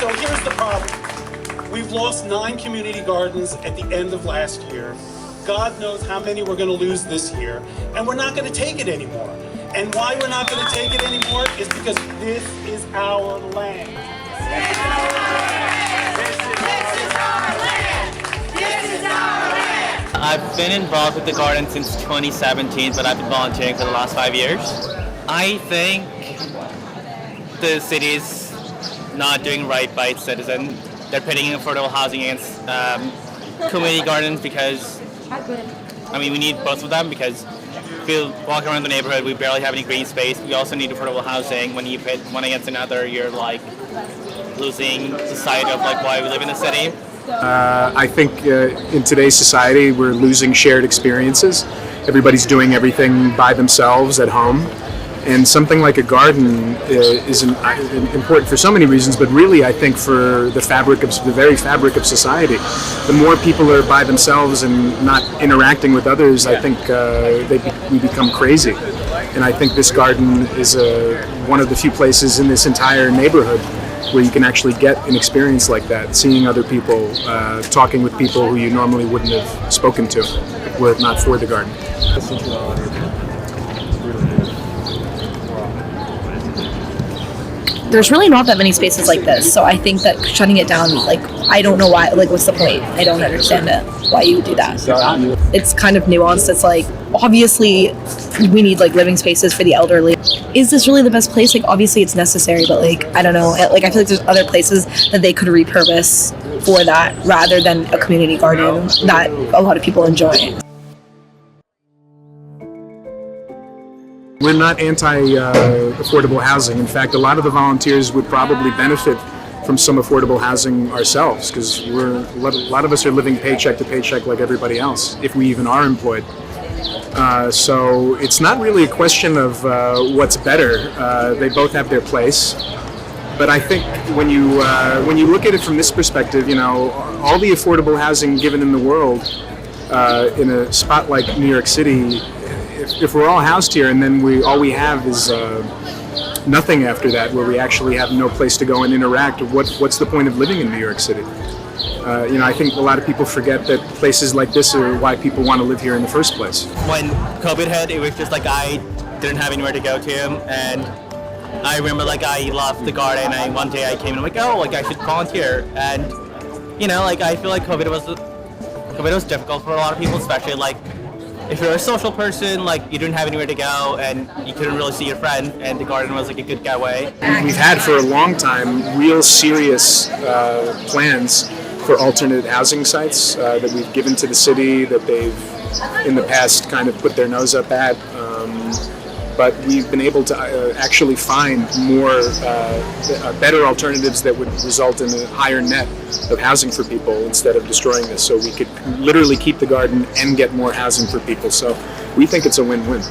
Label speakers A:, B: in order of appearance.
A: So here's the problem. We've lost 9 community gardens at the end of last year. God knows how many we're going to lose this year, and we're not going to take it anymore. And why we're not going to take it anymore is because this is our land. This is our land. This is our land.
B: I've been involved with the garden since 2017, but I've been volunteering for the last 5 years. I think the city's not doing right by its citizens. They're pitting affordable housing against community gardens because, I mean, we need both of them because if you walk around the neighborhood, we barely have any green space. We also need affordable housing. When you pit one against another, you're like losing the sight of like why we live in the city.
C: I think in today's society, we're losing shared experiences. Everybody's doing everything by themselves at home. And something like a garden is important for so many reasons, but really I think for the very fabric of society. The more people are by themselves and not interacting with others, I think we become crazy. And I think this garden is one of the few places in this entire neighborhood where you can actually get an experience like that, seeing other people, talking with people who you normally wouldn't have spoken to were it not for the garden.
D: There's really not that many spaces like this, so I think that shutting it down, like, I don't know why, like, what's the point? I don't understand it, why you would do that. It's kind of nuanced. It's like, obviously, we need, like, living spaces for the elderly. Is this really the best place? Like, obviously it's necessary, but, like, I don't know. Like, I feel like there's other places that they could repurpose for that rather than a community garden that a lot of people enjoy.
C: We're not anti-affordable housing. In fact, a lot of the volunteers would probably benefit from some affordable housing ourselves because a lot of us are living paycheck to paycheck like everybody else, if we even are employed. So it's not really a question of what's better. They both have their place. But I think when you look at it from this perspective, you know, all the affordable housing given in the world in a spot like New York City, if we're all housed here and then all we have is nothing after that, where we actually have no place to go and interact, what's the point of living in New York City? You know, I think a lot of people forget that places like this are why people want to live here in the first place.
B: When COVID hit, it was just like I didn't have anywhere to go to, and I remember like I loved the garden, and one day I came and I'm like, oh, like I should volunteer, and you know, like I feel like COVID was difficult for a lot of people, especially like if you're a social person, like you didn't have anywhere to go and you couldn't really see your friend, and the garden was like a good getaway.
C: We've had for a long time real serious plans for alternate housing sites that we've given to the city that they've in the past kind of put their nose up at. But we've been able to actually find more better alternatives that would result in a higher net of housing for people instead of destroying this. So we could literally keep the garden and get more housing for people. So we think it's a win-win.